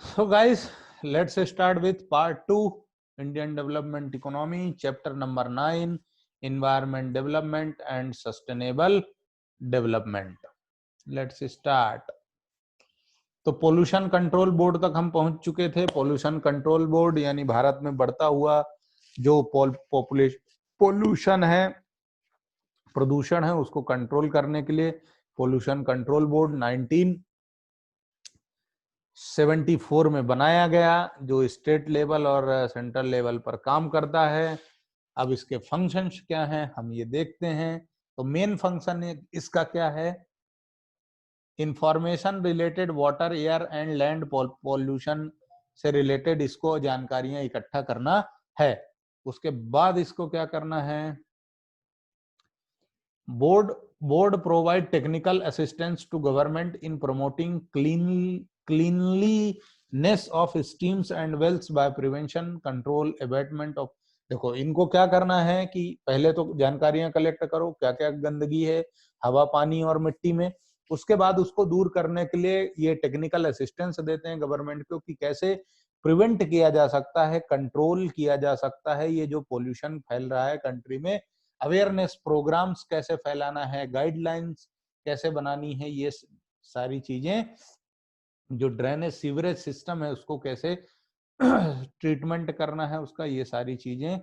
So guys, let's start with part 2, Indian Development Economy, chapter number 9, Environment Development and Sustainable Development. Let's start. तो pollution control board तक हम पहुंच चुके थे। Pollution control board यानी भारत में बढ़ता हुआ जो पोल्यूशन है, प्रदूषण है, उसको कंट्रोल करने के लिए पोल्यूशन कंट्रोल बोर्ड 1974 में बनाया गया, जो स्टेट लेवल और सेंट्रल लेवल पर काम करता है। अब इसके फंक्शंस क्या हैं हम ये देखते हैं। तो मेन फंक्शन इसका क्या है, information related water, air and land pollution से रिलेटेड इसको जानकारियां इकट्ठा करना है। उसके बाद इसको क्या करना है, board provide technical assistance to government in promoting cleanliness of streams and wells by prevention, control, abatement of. देखो इनको क्या करना है कि पहले तो जानकारियां कलेक्ट करो, क्या क्या गंदगी है हवा, पानी और मिट्टी में। उसके बाद उसको दूर करने के लिए ये टेक्निकल असिस्टेंस देते हैं गवर्नमेंट को कि कैसे प्रिवेंट किया जा सकता है, कंट्रोल किया जा सकता है ये जो पोल्यूशन फैल रहा है कंट्री में। अवेयरनेस प्रोग्राम्स कैसे फैलाना है, गाइडलाइंस कैसे बनानी है, ये सारी चीजें, जो ड्रेनेज सीवरेज सिस्टम है उसको कैसे ट्रीटमेंट करना है उसका, ये सारी चीजें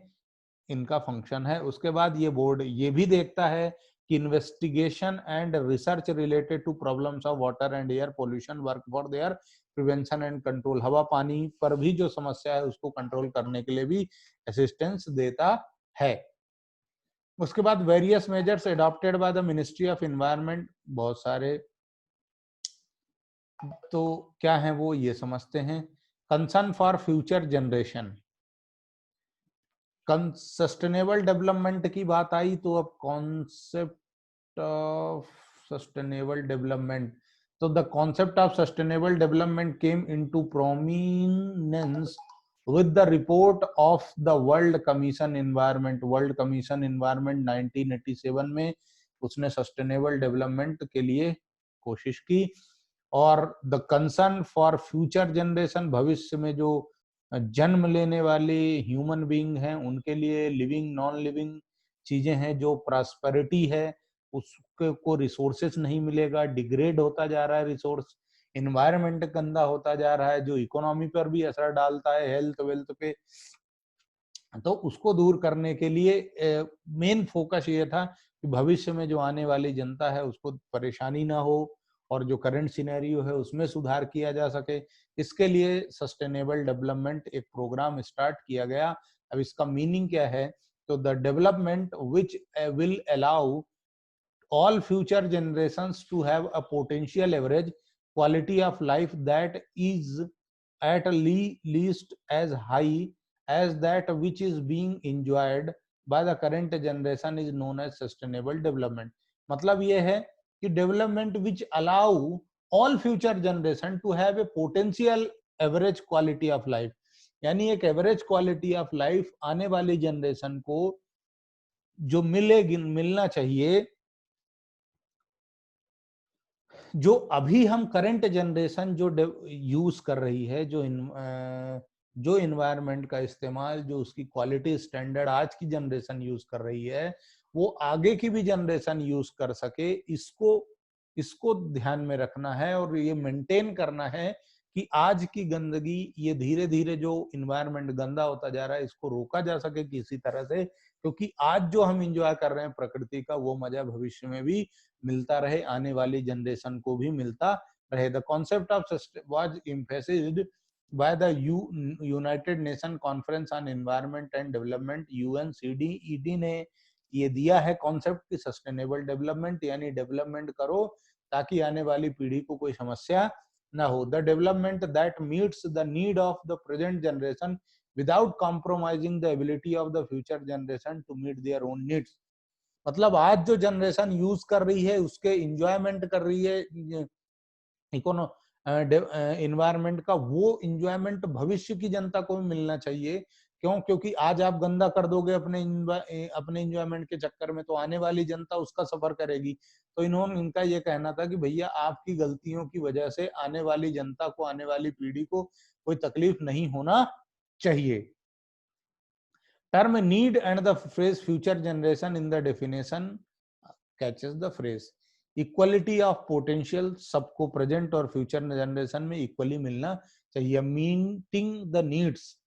इनका फंक्शन है। उसके बाद ये बोर्ड ये भी देखता है कि investigation and research related to problems of water and air pollution work for their prevention and control. हवा पानी पर भी जो समस्या है उसको कंट्रोल करने के लिए भी असिस्टेंस देता है। उसके बाद various measures adopted by the ministry of environment, बहुत सारे, तो क्या है वो ये समझते हैं। Concern for future generation, sustainable development की बात आई तो अब कॉन्सेप्ट ऑफ सस्टेनेबल डेवलपमेंट, तो the concept of sustainable development came into prominence with the report of the World Commission Environment, World Commission Environment 1987 में उसने सस्टेनेबल डेवलपमेंट के लिए कोशिश की। और the concern for future generation, भविष्य में जो जन्म लेने वाले ह्यूमन बीइंग हैं उनके लिए, लिविंग नॉन लिविंग चीजें हैं, जो प्रॉस्पेरिटी है उसको रिसोर्सेस नहीं मिलेगा, डिग्रेड होता जा रहा है रिसोर्स, इन्वायरमेंट गंदा होता जा रहा है जो इकोनॉमी पर भी असर डालता है, हेल्थ वेल्थ पे। तो उसको दूर करने के लिए मेन फोकस ये था कि भविष्य में जो आने वाली जनता है उसको परेशानी ना हो और जो करंट सिनेरियो है उसमें सुधार किया जा सके। इसके लिए सस्टेनेबल डेवलपमेंट एक प्रोग्राम स्टार्ट किया गया। अब इसका मीनिंग क्या है, तो the development which will allow all future generations to have a potential average quality of life that is at least as high as that which is being enjoyed by the current generation is known as sustainable development। मतलब ये है कि development which allow all future generation to have a potential average quality of life, यानी एक average quality of life आने वाली generation को जो मिलना चाहिए, जो अभी हम करंट जनरेशन जो यूज कर रही है, जो इन्वायरमेंट का इस्तेमाल, जो उसकी क्वालिटी स्टैंडर्ड आज की जनरेशन यूज कर रही है, वो आगे की भी जनरेशन यूज कर सके, इसको ध्यान में रखना है और ये मेंटेन करना है कि आज की गंदगी, ये धीरे धीरे जो इन्वायरमेंट गंदा होता जा रहा है इसको रोका जा सके किसी तरह से, क्योंकि आज जो हम इंजॉय कर रहे हैं प्रकृति का वो मजा भविष्य में भी मिलता रहे, आने वाली जनरेशन को भी मिलता रहे। The concept of was emphasized by the United Nation conference on environment and development, UNCDED ने ये दिया है कॉन्सेप्ट कि सस्टेनेबल डेवलपमेंट यानी डेवलपमेंट करो ताकि आने वाली पीढ़ी को कोई समस्या ना हो। The development that meets the need of the present generation without compromising the ability of the future generation to meet their own needs. मतलब आज जो जनरेशन यूज कर रही है उसके इंजॉयमेंट कर रही है इकोनो इन्वायरमेंट का, वो इंजॉयमेंट भविष्य की जनता को भी मिलना चाहिए क्यों? क्योंकि आज आप गंदा कर दोगे अपने एंजॉयमेंट के चक्कर में, तो आने वाली जनता उसका सफर करेगी। तो इनका ये कहना था कि भैया आपकी गलतियों की वजह से आने वाली जनता को, आने वाली पीढ़ी को कोई तकलीफ नहीं होना चाहिए। Term need and the phrase future generation in the definition catches the phrase. Equality of potential, सबको प्रेजेंट और फ्यूचर जनरेशन में इक्वली मिलना चाहिए। मीटिंग द नीड्स,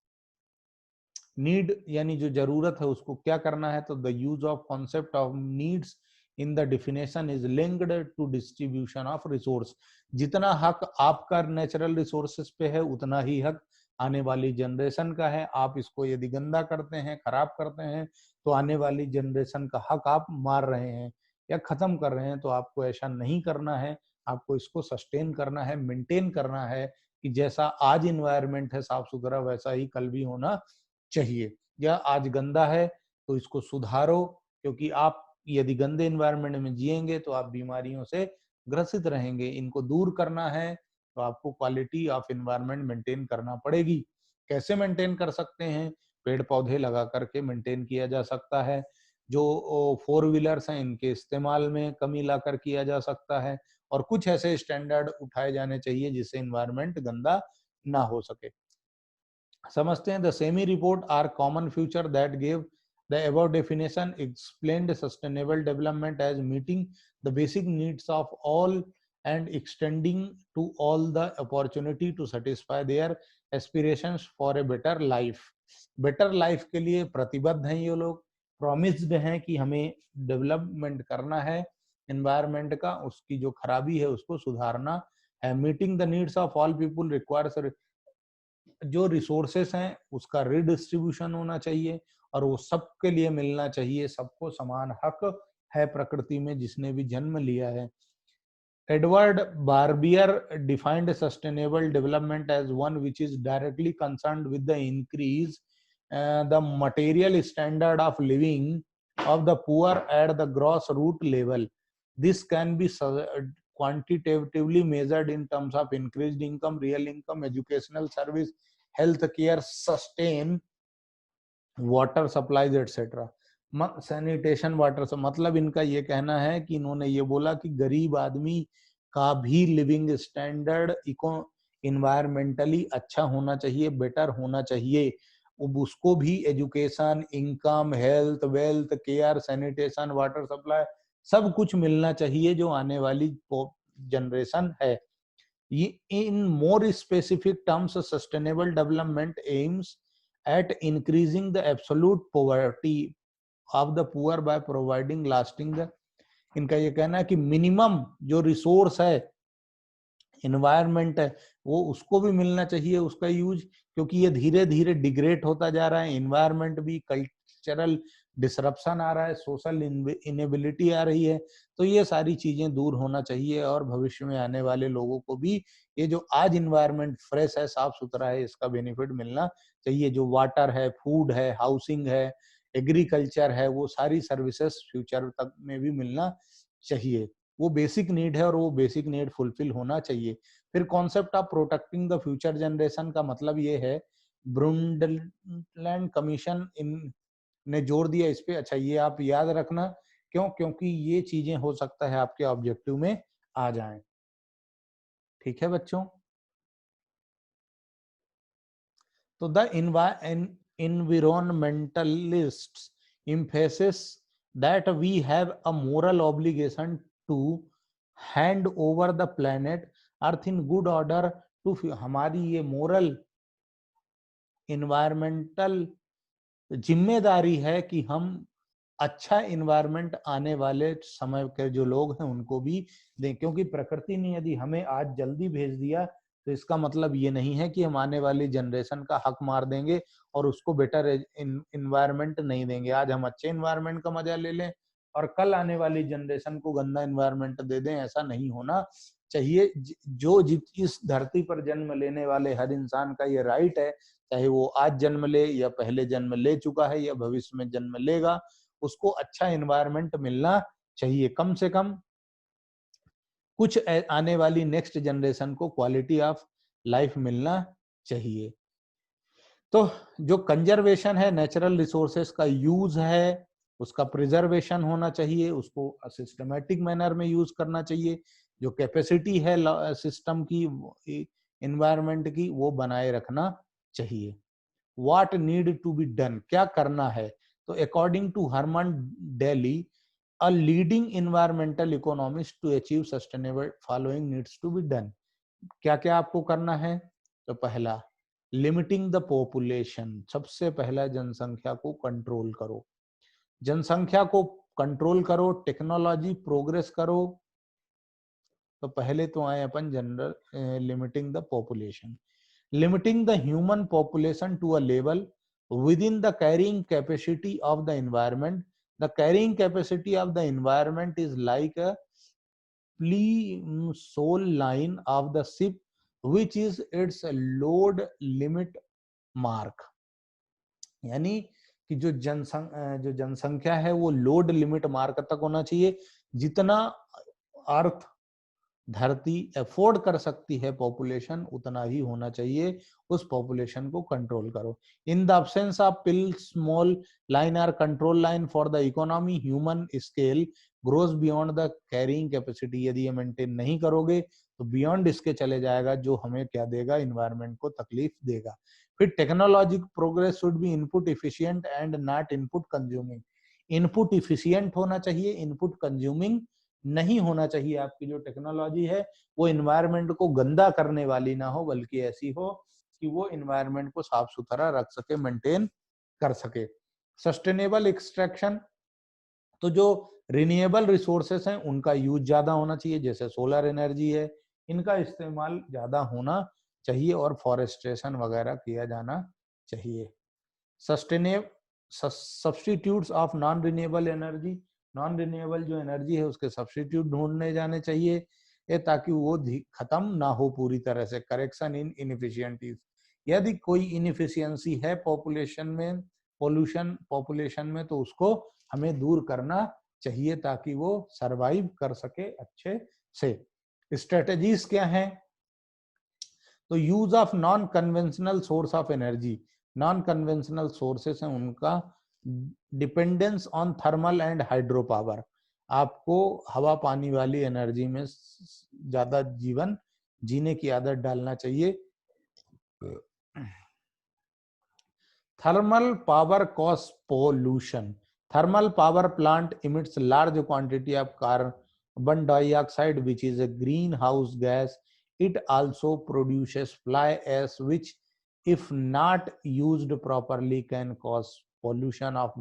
नीड यानी जो जरूरत है उसको क्या करना है, तो the use of concept of needs in the definition is linked to distribution of resource. जितना हक आपका नेचुरल रिसोर्सेस पे है उतना ही हक आने वाली जनरेशन का है। आप इसको यदि गंदा करते हैं, खराब करते हैं, तो आने वाली जनरेशन का हक आप मार रहे हैं या खत्म कर रहे हैं। तो आपको ऐसा नहीं करना है, आपको इसको सस्टेन करना है, मेंटेन करना है कि जैसा आज इन्वायरमेंट है साफ सुथरा, वैसा ही कल भी होना चाहिए। या आज गंदा है तो इसको सुधारो, क्योंकि आप यदि गंदे एनवायरनमेंट में जिएंगे तो आप बीमारियों से ग्रसित रहेंगे। इनको दूर करना है तो आपको क्वालिटी ऑफ एनवायरनमेंट मेंटेन करना पड़ेगी। कैसे मेंटेन कर सकते हैं? पेड़ पौधे लगा करके मेंटेन किया जा सकता है। जो 4 व्हीलर्स हैं इनके इस्तेमाल में कमी लाकर किया जा सकता है, और कुछ ऐसे स्टैंडर्ड उठाए जाने चाहिए जिससे एनवायरनमेंट गंदा ना हो सके। समझते हैं। The semi report our common future that give the above definition explained sustainable development as meeting the basic needs of all and extending to all the opportunity to satisfy their aspirations for a better life. Better life के लिए प्रतिबद्ध हैं ये लोग, promised हैं कि हमें development करना है एनवायरनमेंट का, उसकी जो खराबी है उसको सुधारना है। Meeting the needs of all people requires, जो रिसोर्सेस हैं उसका रिडिस्ट्रीब्यूशन होना चाहिए और वो सबके लिए मिलना चाहिए। सबको समान हक है प्रकृति में जिसने भी जन्म लिया है। Edward Barbier defined sustainable development as one which is directly concerned with the increase the material standard of living of the poor at the gross root level. This can be quantitatively measured in terms of increased income, real income, educational service, health care, sustain, water supplies, etc. Sanitation water से मतलब इनका ये कहना है कि इन्होंने ये बोला कि गरीब आदमी का भी लिविंग स्टैंडर्ड इन्वायरमेंटली अच्छा होना चाहिए, बेटर होना चाहिए। उसको भी education, income, health, wealth, care, sanitation, water supply सब कुछ मिलना चाहिए जो आने वाली जनरेशन है। In more specific terms, sustainable development aims at increasing the absolute poverty of the poor by providing lasting the, इनका ये कहना है कि मिनिमम जो रिसोर्स है, एनवायरनमेंट है, वो उसको भी मिलना चाहिए उसका यूज, क्योंकि ये धीरे धीरे डिग्रेड होता जा रहा है। एनवायरनमेंट भी, कल्चरल डिसरप्शन आ रहा है, सोशल इनेबिलिटी आ रही है। तो ये सारी चीजें दूर होना चाहिए और भविष्य में आने वाले लोगों को भी ये जो आज इन्वायरमेंट फ्रेश है, साफ सुथरा है, इसका बेनिफिट मिलना चाहिए। जो वाटर है, फूड है, हाउसिंग है, एग्रीकल्चर है, वो सारी सर्विसेज फ्यूचर तक में भी मिलना चाहिए। वो बेसिक नीड है और वो बेसिक नीड फुलफिल होना चाहिए। फिर concept of protecting the future generation का मतलब ये है, ब्रुंडलैंड कमीशन इन ने जोर दिया इस पे। अच्छा, ये आप याद रखना, क्यों? क्योंकि ये चीजें हो सकता है आपके ऑब्जेक्टिव में आ जाएं। ठीक है बच्चों? तो the environmentalists emphasis that we have a moral obligation to hand over the planet earth in good order to, हमारी ये मोरल इन्वायरमेंटल जिम्मेदारी है कि हम अच्छा इन्वायरमेंट आने वाले समय के जो लोग हैं उनको भी दें। क्योंकि प्रकृति ने यदि हमें आज जल्दी भेज दिया तो इसका मतलब ये नहीं है कि हम आने वाली जनरेशन का हक मार देंगे और उसको बेटर इन्वायरमेंट नहीं देंगे। आज हम अच्छे इन्वायरमेंट का मजा ले लें और कल आने वाली जनरेशन को गंदा इन्वायरमेंट दे दें, ऐसा नहीं होना चाहिए। जो इस धरती पर जन्म लेने वाले हर इंसान का ये राइट है, चाहे वो आज जन्म ले या पहले जन्म ले चुका है या भविष्य में जन्म लेगा, उसको अच्छा एनवायरनमेंट मिलना चाहिए। कम से कम कुछ आने वाली नेक्स्ट जनरेशन को क्वालिटी ऑफ लाइफ मिलना चाहिए। तो जो कंजर्वेशन है, नेचुरल रिसोर्सेस का यूज है, उसका प्रिजर्वेशन होना चाहिए, उसको सिस्टमेटिक मैनर में यूज करना चाहिए, जो कैपेसिटी है सिस्टम की, इन्वायरमेंट की, वो बनाए रखना चाहिए। What need to be done, क्या करना है? तो according to Herman Daly, a leading environmental economist, to achieve sustainable following needs to be done. क्या क्या आपको करना है? तो पहला, लिमिटिंग द पॉपुलेशन, सबसे पहला जनसंख्या को कंट्रोल करो। जनसंख्या को कंट्रोल करो, टेक्नोलॉजी प्रोग्रेस करो। तो पहले तो आए अपन general limiting the population, limiting the human population to a level within the carrying capacity of the environment. The carrying capacity of the environment is like a plimsoll line of the ship, which is its load limit mark. यानी कि जो जनसंख्या है वो load limit mark तक होना चाहिए। जितना अर्थ धरती अफोर्ड कर सकती है पॉपुलेशन, उतना ही होना चाहिए। उस पॉपुलेशन को कंट्रोल करो। In the absence of pill small line or control line for the economy, human scale grows beyond the carrying capacity. यदि ये मेंटेन नहीं करोगे तो बियॉन्ड इसके चले जाएगा, जो हमें क्या देगा? इन्वायरमेंट को तकलीफ देगा। फिर technological progress should be input efficient and not input consuming. Input efficient होना चाहिए, इनपुट कंज्यूमिंग नहीं होना चाहिए। आपकी जो टेक्नोलॉजी है वो इन्वायरमेंट को गंदा करने वाली ना हो, बल्कि ऐसी हो कि वो इन्वायरमेंट को साफ सुथरा रख सके, मेंटेन कर सके। सस्टेनेबल एक्सट्रैक्शन, तो जो रिन्यूएबल रिसोर्सेस हैं उनका यूज ज्यादा होना चाहिए, जैसे सोलर एनर्जी है, इनका इस्तेमाल ज्यादा होना चाहिए और फॉरेस्टेशन वगैरह किया जाना चाहिए। Sustainable substitutes of non renewable energy, non renewable जो एनर्जी है उसके सब्स्टिट्यूट ढूंढने जाने चाहिए, ये ताकि वो खत्म ना हो पूरी तरह से। करेक्शन इन इनएफिशिएंटीज, यदि कोई इनएफिशिएंसी है पॉपुलेशन में, पोल्यूशन पॉपुलेशन में, तो उसको हमें दूर करना चाहिए ताकि वो सरवाइव कर सके अच्छे से। स्ट्रेटजीज क्या हैं? तो use of non conventional source of energy, non conventional sources हैं उनका dependence on thermal and hydro power. आपको हवा पानी वाली एनर्जी में ज्यादा जीवन जीने की आदत डालना चाहिए। Thermal power cos pollution, thermal power plant emits large quantity of carbon dioxide, which is a greenhouse gas. It also produces fly ash, which if not used properly can cause pollution of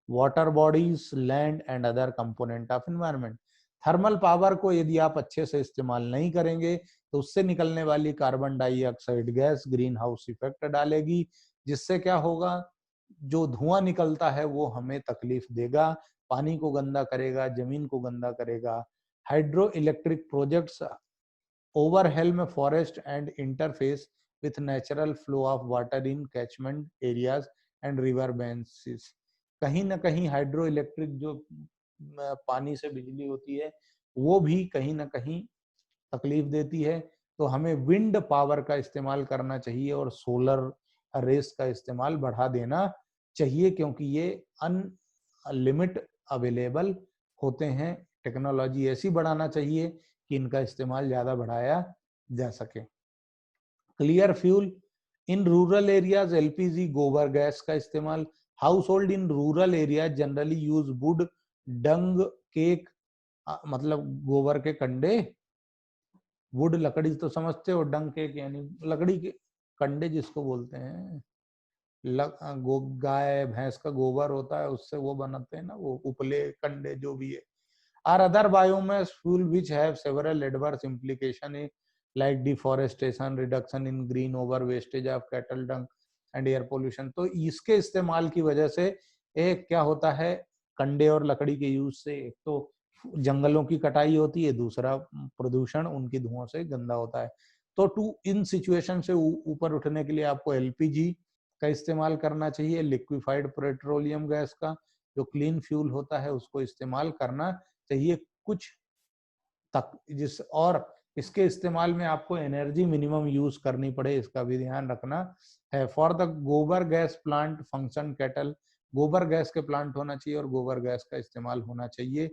water bodies, land and other component of environment. Thermal power को यदि आप अच्छे से इस्तेमाल नहीं करेंगे तो उससे निकलने वाली carbon dioxide gas green house effect डालेगी, जिससे क्या होगा? जो धुआं निकलता है वो हमें तकलीफ देगा, पानी को गंदा करेगा, जमीन को गंदा करेगा। Hydro electric projects overwhelm forest and interface with natural flow of water in catchment areas and river banks. कहीं ना कहीं हाइड्रो इलेक्ट्रिक जो पानी से बिजली होती है वो भी कहीं ना कहीं तकलीफ देती है। तो हमें विंड पावर का इस्तेमाल करना चाहिए और सोलर रेस का इस्तेमाल बढ़ा देना चाहिए, क्योंकि ये अनलिमिट अवेलेबल होते हैं। टेक्नोलॉजी ऐसी बढ़ाना चाहिए कि इनका इस्तेमाल ज्यादा बढ़ाया जा सके। Clear fuel in rural areas, LPG गोबर गैस का इस्तेमाल। Household in rural area generally use wood dung cake, मतलब गोबर के कंडे, वुड लकड़ी तो समझते हो, डंग केक यानी लकड़ी के कंडे जिसको बोलते हैं, गाय भैंस का गोबर होता है उससे वो बनाते हैं ना, वो उपले कंडे जो भी है। Or other biomass fuel which have several adverse implication like deforestation, reduction in green over, wastage of cattle dung and air pollution. तो इसके इस्तेमाल की वजह से एक क्या होता है, कंडे और लकड़ी के यूज से एक तो जंगलों की कटाई होती है, दूसरा प्रदूषण उनकी धुआं से गंदा होता है। तो इन सिचुएशन से ऊपर उठने के लिए आपको एलपीजी का इस्तेमाल करना चाहिए, लिक्विफाइड पेट्रोलियम गैस का जो क्लीन फ्यूल होता है उसको इस्तेमाल करना चाहिए कुछ तक। और इसके इस्तेमाल में आपको एनर्जी मिनिमम यूज करनी पड़े, इसका भी ध्यान रखना है। For the gobar gas plant function cattle, गोबर गैस के प्लांट होना चाहिए और गोबर गैस का इस्तेमाल होना चाहिए।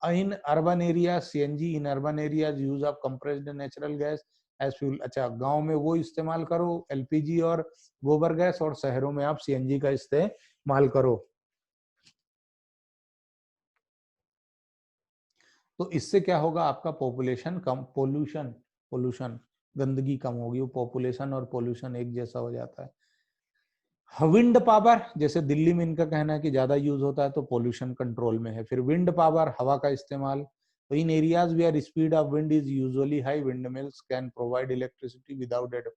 In urban area CNG, in urban areas use of compressed natural gas as fuel. अच्छा, गांव में वो इस्तेमाल करो एलपीजी और गोबर गैस, और शहरों में आप सीएनजी का इस्तेमाल करो। तो इससे क्या होगा, आपका पॉपुलेशन कम, पोल्यूशन पोल्यूशन गंदगी कम होगी। वो पॉपुलेशन और पोल्यूशन एक जैसा हो जाता है। विंड पावर, जैसे दिल्ली में इनका कहना है कि ज्यादा यूज होता है तो पोल्यूशन कंट्रोल में है। फिर विंड पावर, हवा का इस्तेमाल। तो in areas where speed of wind is usually high, wind mills can provide electricity without aid.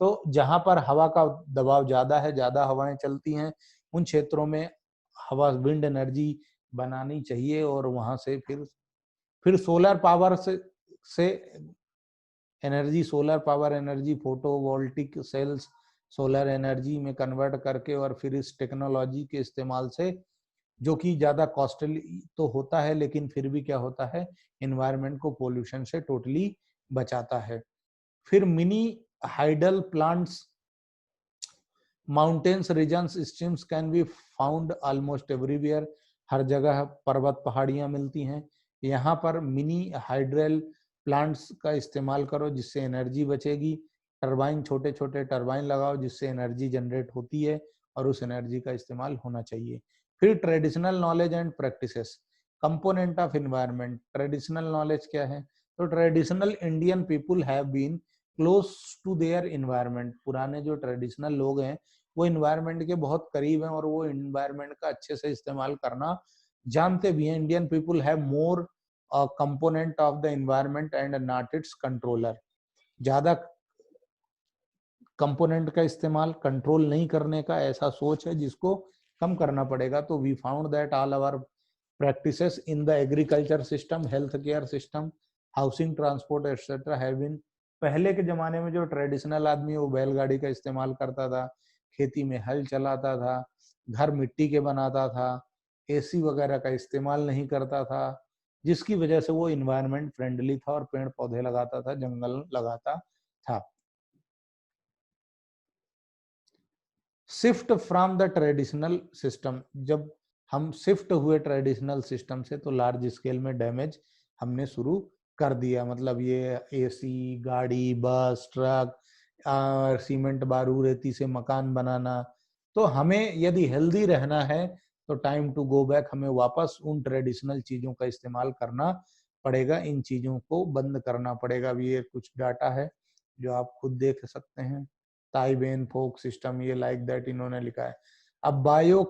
तो जहां पर हवा का दबाव ज्यादा है, ज्यादा हवाएं चलती हैं, उन क्षेत्रों में हवा विंड एनर्जी बनानी चाहिए। और वहां से फिर सोलर पावर से energy, solar power energy photovoltaic sales solar energy में कन्वर्ट करके, और फिर इस टेक्नोलॉजी के इस्तेमाल से, जो कि ज्यादा कॉस्टली तो होता है लेकिन फिर भी क्या होता है, एनवायरनमेंट को पोल्यूशन से टोटली बचाता है। फिर mini hydel plants, mountains regions streams can be found almost everywhere. हर जगह पर्वत पहाड़ियां मिलती हैं। यहाँ पर मिनी हाइड्रल प्लांट्स का इस्तेमाल करो जिससे एनर्जी बचेगी। टरबाइन, छोटे छोटे टरबाइन लगाओ जिससे एनर्जी जनरेट होती है, और उस एनर्जी का इस्तेमाल होना चाहिए। फिर traditional knowledge and practices, component of environment. Traditional knowledge क्या है, तो traditional Indian people have been close to their environment. पुराने जो ट्रेडिशनल लोग हैं वो एनवायरनमेंट के बहुत करीब हैं और वो एनवायरनमेंट का अच्छे से इस्तेमाल करना जानते भी हैं। Indian people have more component of the environment and not it's controller. ज्यादा कंपोनेंट का इस्तेमाल, कंट्रोल नहीं करने का ऐसा सोच है जिसको कम करना पड़ेगा। तो we found that all our practices in the agriculture system, health care system, housing, transport etc. have been। पहले के जमाने में जो ट्रेडिशनल आदमी वो बैलगाड़ी का इस्तेमाल करता था, खेती में हल चलाता था, घर मिट्टी के बनाता था, एसी वगैरह का इस्तेमाल नहीं करता था, जिसकी वजह से वो इन्वायरमेंट फ्रेंडली था और पेड़ पौधे लगाता था, जंगल लगाता था। Shift from the traditional system, जब हम शिफ्ट हुए ट्रेडिशनल सिस्टम से तो लार्ज स्केल में डैमेज हमने शुरू कर दिया। मतलब ये एसी, गाड़ी, बस, ट्रक, सीमेंट, बारू, रेती से मकान बनाना। तो हमें यदि हेल्दी रहना है तो टाइम टू गो बैक, हमें वापस उन ट्रेडिशनल चीजों का इस्तेमाल करना पड़ेगा, इन चीजों को बंद करना पड़ेगा। अभी ये कुछ डाटा है जो आप खुद देख सकते हैं। ताइबेन फोक सिस्टम, ये लाइक दैट इन्होंने लिखा है। अब बायो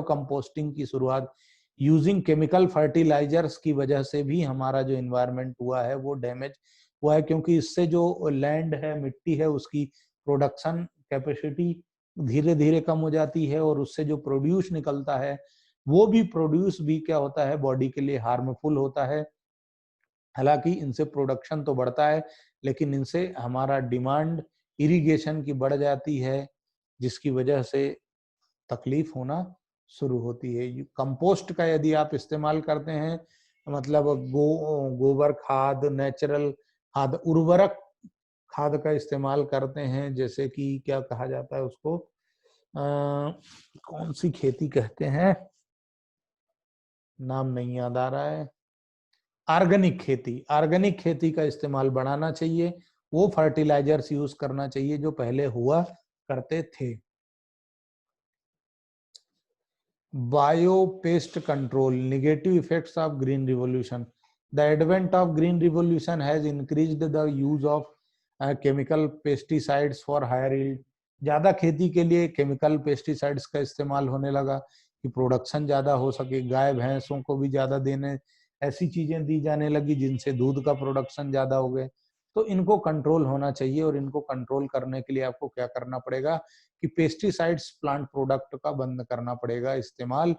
कंपोस्टिंग की शुरुआत, यूजिंग केमिकल फर्टिलाइजर्स की वजह से भी हमारा जो एनवायरनमेंट हुआ है वो डैमेज हुआ है, क्योंकि इससे जो लैंड है, मिट्टी है, उसकी प्रोडक्शन कैपेसिटी धीरे धीरे कम हो जाती है, और उससे जो प्रोड्यूस निकलता है वो भी प्रोड्यूस भी क्या होता है, बॉडी के लिए हार्मफुल होता है। हालांकि इनसे प्रोडक्शन तो बढ़ता है लेकिन इनसे हमारा डिमांड इरिगेशन की बढ़ जाती है, जिसकी वजह से तकलीफ होना शुरू होती है। कंपोस्ट का यदि आप इस्तेमाल करते हैं, मतलब गोबर खाद, नेचुरल खाद, उर्वरक खाद का इस्तेमाल करते हैं, जैसे कि क्या कहा जाता है उसको, कौन सी खेती कहते हैं, नाम नहीं याद आ रहा है, ऑर्गेनिक खेती। ऑर्गेनिक खेती का इस्तेमाल बढ़ाना चाहिए, वो फर्टिलाइजर्स यूज करना चाहिए जो पहले हुआ करते थे। Biopest control, negative effects of green revolution. The advent of green revolution has increased the use of chemical pesticides for higher yield. ज्यादा खेती के लिए केमिकल पेस्टिसाइड्स का इस्तेमाल होने लगा कि प्रोडक्शन ज्यादा हो सके, गाय भैंसों को भी ज्यादा देने, ऐसी चीजें दी जाने लगी जिनसे दूध का प्रोडक्शन ज्यादा हो गए। तो इनको कंट्रोल होना चाहिए, और इनको कंट्रोल करने के लिए आपको क्या करना पड़ेगा कि पेस्टिसाइड्स, प्लांट प्रोडक्ट का बंद करना पड़ेगा इस्तेमाल।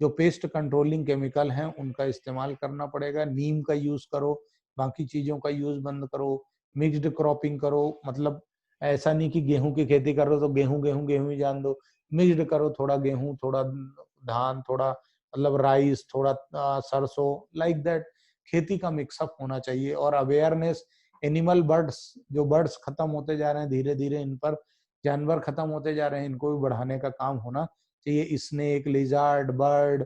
जो पेस्ट कंट्रोलिंग केमिकल हैं उनका इस्तेमाल करना पड़ेगा। नीम का यूज करो, बाकी चीजों का यूज बंद करो। मिक्स्ड क्रॉपिंग करो, मतलब ऐसा नहीं कि गेहूं की खेती करो तो गेहूं गेहूं गेहूं ही जान दो। मिक्स्ड करो, थोड़ा गेहूं, थोड़ा धान, थोड़ा मतलब राइस, थोड़ा सरसों, लाइक दैट। खेती का मिक्सअप होना चाहिए, और अवेयरनेस एनिमल बर्ड्स, जो बर्ड्स खत्म होते जा रहे हैं धीरे धीरे, इन पर जानवर खत्म होते जा रहे हैं, इनको भी बढ़ाने का काम होना चाहिए। Snake, lizard, bird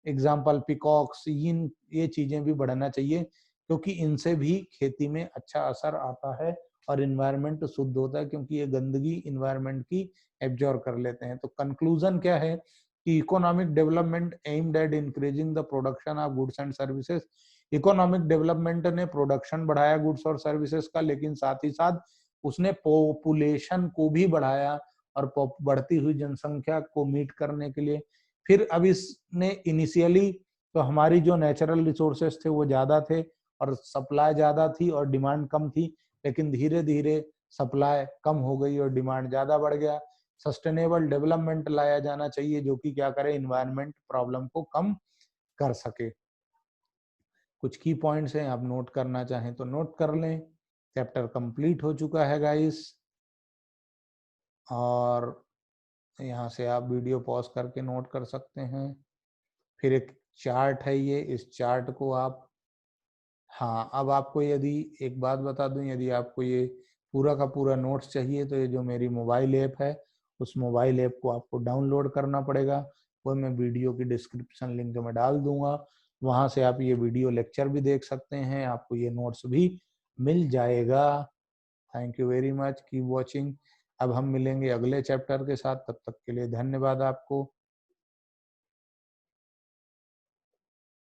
example, peacocks, ये चीजें भी बढ़ना चाहिए, क्योंकि इनसे भी खेती में अच्छा असर आता है और इन्वायरमेंट शुद्ध होता है, क्योंकि ये गंदगी इन्वायरमेंट की एब्जॉर्ब कर लेते हैं। तो कंक्लूजन क्या है कि economic development aimed at increasing the production of goods and services. Economic development ने प्रोडक्शन बढ़ाया गुड्स और सर्विसेज का, लेकिन साथ ही साथ उसने पॉपुलेशन को भी बढ़ाया, और बढ़ती हुई जनसंख्या को मीट करने के लिए फिर अब इसने इनिशियली तो हमारी जो नेचुरल रिसोर्सेस थे वो ज्यादा थे और सप्लाई ज्यादा थी और डिमांड कम थी, लेकिन धीरे धीरे सप्लाई कम हो गई और डिमांड ज्यादा बढ़ गया। सस्टेनेबल डेवलपमेंट लाया जाना चाहिए जो कि क्या करे, इन्वायरमेंट प्रॉब्लम को कम कर सके। कुछ की पॉइंट्स हैं, आप नोट करना चाहें तो नोट कर लें। चैप्टर कंप्लीट हो चुका है गाइस, और यहाँ से आप वीडियो पॉज करके नोट कर सकते हैं। फिर एक चार्ट है ये, इस चार्ट को आप, हाँ अब आपको यदि एक बात बता दूं, यदि आपको ये पूरा का पूरा नोट्स चाहिए तो ये जो मेरी मोबाइल ऐप है उस मोबाइल ऐप को आपको डाउनलोड करना पड़ेगा, वो मैं वीडियो की डिस्क्रिप्शन लिंक में डाल दूंगा, वहां से आप ये वीडियो लेक्चर भी देख सकते हैं, आपको ये नोट्स भी मिल जाएगा। Thank you very much, keep watching. अब हम मिलेंगे अगले चैप्टर के साथ, तब तक के लिए धन्यवाद आपको।